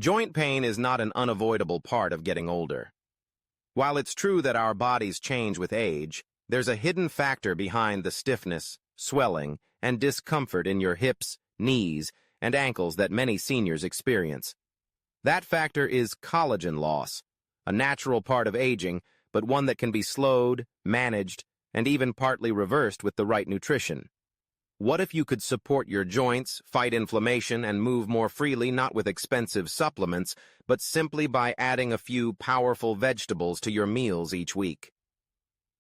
Joint pain is not an unavoidable part of getting older. While it's true that our bodies change with age, there's a hidden factor behind the stiffness, swelling, and discomfort in your hips, knees, and ankles that many seniors experience. That factor is collagen loss, a natural part of aging, but one that can be slowed, managed, and even partly reversed with the right nutrition. What if you could support your joints, fight inflammation, and move more freely not with expensive supplements, but simply by adding a few powerful vegetables to your meals each week?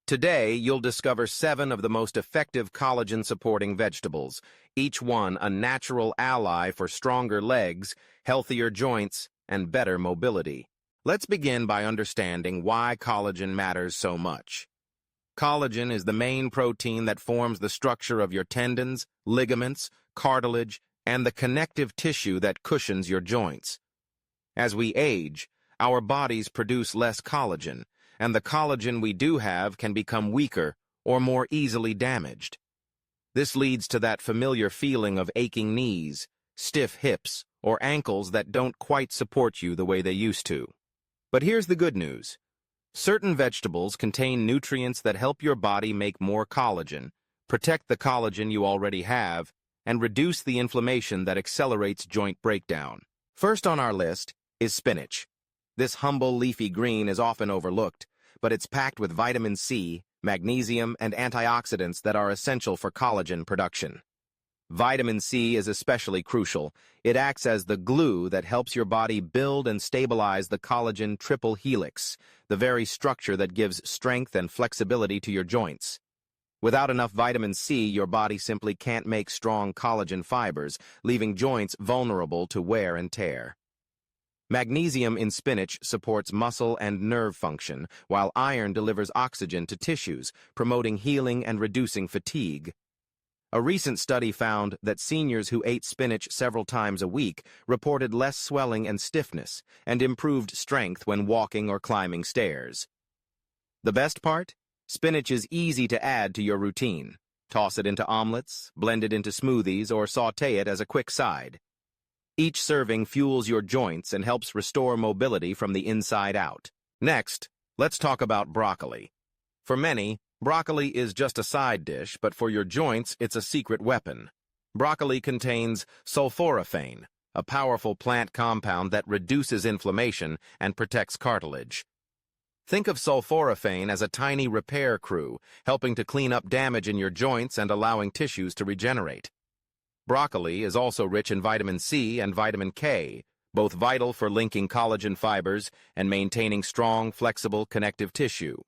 Today, you'll discover 7 of the most effective collagen-supporting vegetables, each one a natural ally for stronger legs, healthier joints, and better mobility. Let's begin by understanding why collagen matters so much. Collagen is the main protein that forms the structure of your tendons, ligaments, cartilage, and the connective tissue that cushions your joints. As we age, our bodies produce less collagen, and the collagen we do have can become weaker or more easily damaged. This leads to that familiar feeling of aching knees, stiff hips, or ankles that don't quite support you the way they used to. But here's the good news. Certain vegetables contain nutrients that help your body make more collagen, protect the collagen you already have, and reduce the inflammation that accelerates joint breakdown. First on our list is spinach. This humble leafy green is often overlooked, but it's packed with vitamin C, magnesium, and antioxidants that are essential for collagen production. Vitamin C is especially crucial. It acts as the glue that helps your body build and stabilize the collagen triple helix, the very structure that gives strength and flexibility to your joints. Without enough vitamin C, your body simply can't make strong collagen fibers, leaving joints vulnerable to wear and tear. Magnesium in spinach supports muscle and nerve function, while iron delivers oxygen to tissues, promoting healing and reducing fatigue. A recent study found that seniors who ate spinach several times a week reported less swelling and stiffness, and improved strength when walking or climbing stairs. The best part? Spinach is easy to add to your routine. Toss it into omelets, blend it into smoothies, or sauté it as a quick side. Each serving fuels your joints and helps restore mobility from the inside out. Next, let's talk about broccoli. For many, broccoli is just a side dish, but for your joints, it's a secret weapon. Broccoli contains sulforaphane, a powerful plant compound that reduces inflammation and protects cartilage. Think of sulforaphane as a tiny repair crew, helping to clean up damage in your joints and allowing tissues to regenerate. Broccoli is also rich in vitamin C and vitamin K, both vital for linking collagen fibers and maintaining strong, flexible, connective tissue.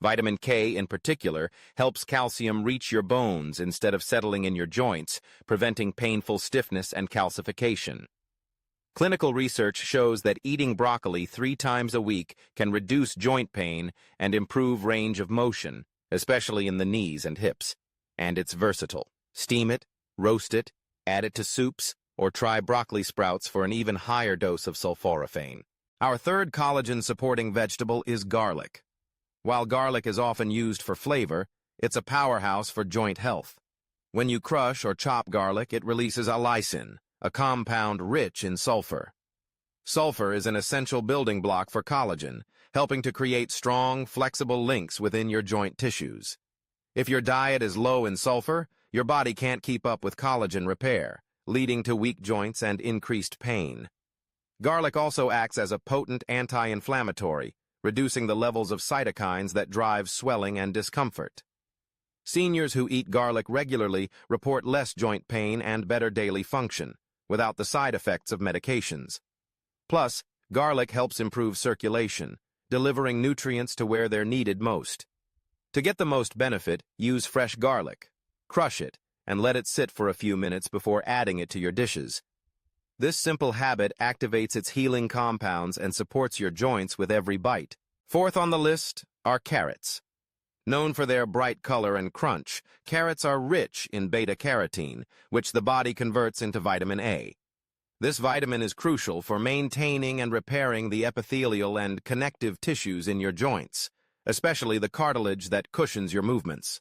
Vitamin K, in particular, helps calcium reach your bones instead of settling in your joints, preventing painful stiffness and calcification. Clinical research shows that eating broccoli 3 times a week can reduce joint pain and improve range of motion, especially in the knees and hips. And it's versatile. Steam it, roast it, add it to soups, or try broccoli sprouts for an even higher dose of sulforaphane. Our third collagen-supporting vegetable is garlic. While garlic is often used for flavor, it's a powerhouse for joint health. When you crush or chop garlic, it releases allicin, a compound rich in sulfur. Sulfur is an essential building block for collagen, helping to create strong, flexible links within your joint tissues. If your diet is low in sulfur, your body can't keep up with collagen repair, leading to weak joints and increased pain. Garlic also acts as a potent anti-inflammatory, reducing the levels of cytokines that drive swelling and discomfort. Seniors who eat garlic regularly report less joint pain and better daily function, without the side effects of medications. Plus, garlic helps improve circulation, delivering nutrients to where they're needed most. To get the most benefit, use fresh garlic. Crush it, and let it sit for a few minutes before adding it to your dishes. This simple habit activates its healing compounds and supports your joints with every bite. Fourth on the list are carrots. Known for their bright color and crunch, carrots are rich in beta-carotene, which the body converts into vitamin A. This vitamin is crucial for maintaining and repairing the epithelial and connective tissues in your joints, especially the cartilage that cushions your movements.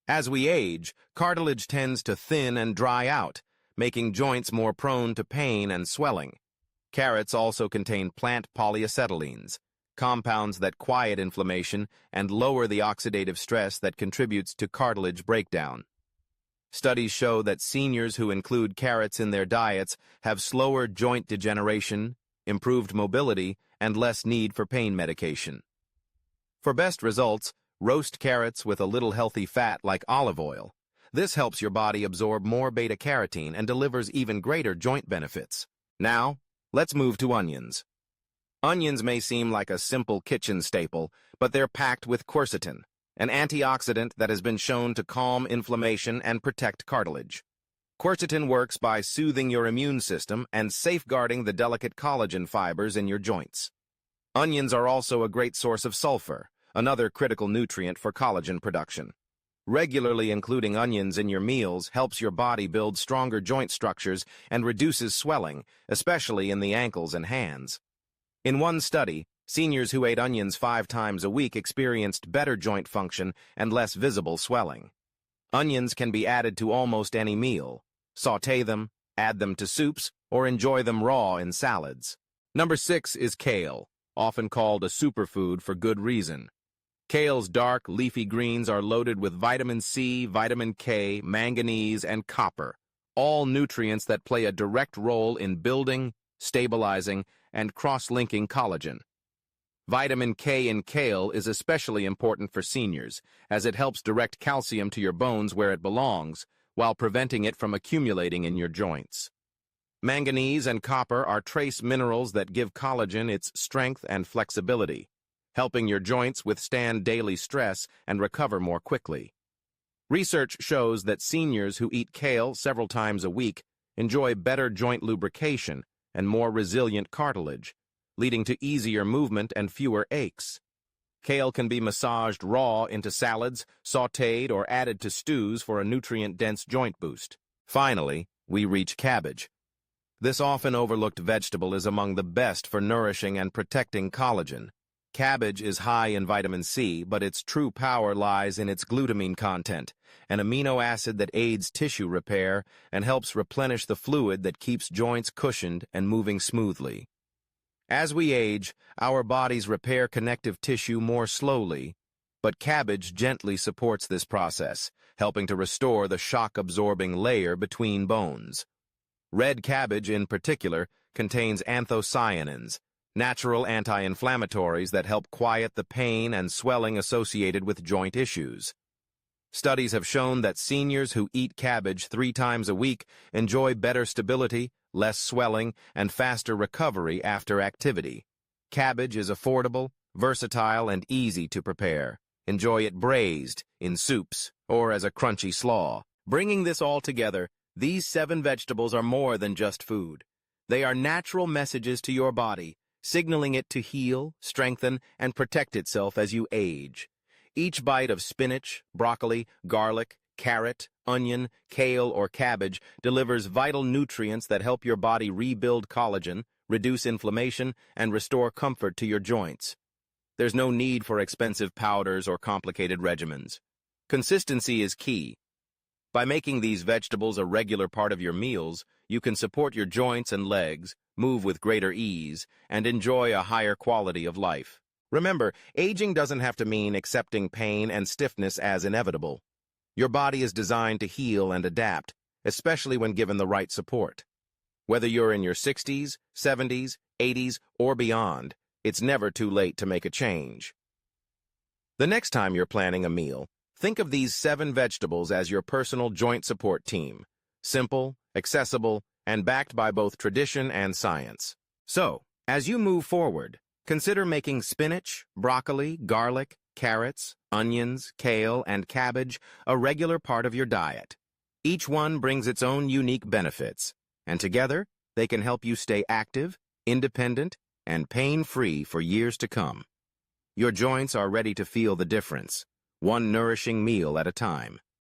As we age, cartilage tends to thin and dry out, making joints more prone to pain and swelling. Carrots also contain plant polyacetylenes, compounds that quiet inflammation and lower the oxidative stress that contributes to cartilage breakdown. Studies show that seniors who include carrots in their diets have slower joint degeneration, improved mobility, and less need for pain medication. For best results, roast carrots with a little healthy fat like olive oil. This helps your body absorb more beta-carotene and delivers even greater joint benefits. Now, let's move to onions. Onions may seem like a simple kitchen staple, but they're packed with quercetin, an antioxidant that has been shown to calm inflammation and protect cartilage. Quercetin works by soothing your immune system and safeguarding the delicate collagen fibers in your joints. Onions are also a great source of sulfur, another critical nutrient for collagen production. Regularly including onions in your meals helps your body build stronger joint structures and reduces swelling, especially in the ankles and hands. In one study, seniors who ate onions 5 times a week experienced better joint function and less visible swelling. Onions can be added to almost any meal. Sauté them, add them to soups, or enjoy them raw in salads. Number 6 is kale, often called a superfood for good reason. Kale's dark, leafy greens are loaded with vitamin C, vitamin K, manganese, and copper, all nutrients that play a direct role in building, stabilizing, and cross-linking collagen. Vitamin K in kale is especially important for seniors, as it helps direct calcium to your bones where it belongs, while preventing it from accumulating in your joints. Manganese and copper are trace minerals that give collagen its strength and flexibility, helping your joints withstand daily stress and recover more quickly. Research shows that seniors who eat kale several times a week enjoy better joint lubrication and more resilient cartilage, leading to easier movement and fewer aches. Kale can be massaged raw into salads, sautéed, or added to stews for a nutrient-dense joint boost. Finally, we reach cabbage. This often overlooked vegetable is among the best for nourishing and protecting collagen. Cabbage is high in vitamin C, but its true power lies in its glutamine content, an amino acid that aids tissue repair and helps replenish the fluid that keeps joints cushioned and moving smoothly. As we age, our bodies repair connective tissue more slowly, but cabbage gently supports this process, helping to restore the shock-absorbing layer between bones. Red cabbage, in particular, contains anthocyanins, natural anti-inflammatories that help quiet the pain and swelling associated with joint issues. Studies have shown that seniors who eat cabbage 3 times a week enjoy better stability, less swelling, and faster recovery after activity. Cabbage is affordable, versatile, and easy to prepare. Enjoy it braised, in soups, or as a crunchy slaw. Bringing this all together, these 7 vegetables are more than just food. They are natural messages to your body, signaling it to heal, strengthen, and protect itself as you age. Each bite of spinach, broccoli, garlic, carrot, onion, kale, or cabbage delivers vital nutrients that help your body rebuild collagen, reduce inflammation, and restore comfort to your joints. There's no need for expensive powders or complicated regimens. Consistency is key. By making these vegetables a regular part of your meals, you can support your joints and legs, move with greater ease, and enjoy a higher quality of life. Remember, aging doesn't have to mean accepting pain and stiffness as inevitable. Your body is designed to heal and adapt, especially when given the right support. Whether you're in your 60s, 70s, 80s, or beyond, it's never too late to make a change. The next time you're planning a meal, think of these 7 vegetables as your personal joint support team. Simple, accessible, and backed by both tradition and science. So, as you move forward, consider making spinach, broccoli, garlic, carrots, onions, kale, and cabbage a regular part of your diet. Each one brings its own unique benefits, and together, they can help you stay active, independent, and pain-free for years to come. Your joints are ready to feel the difference, one nourishing meal at a time.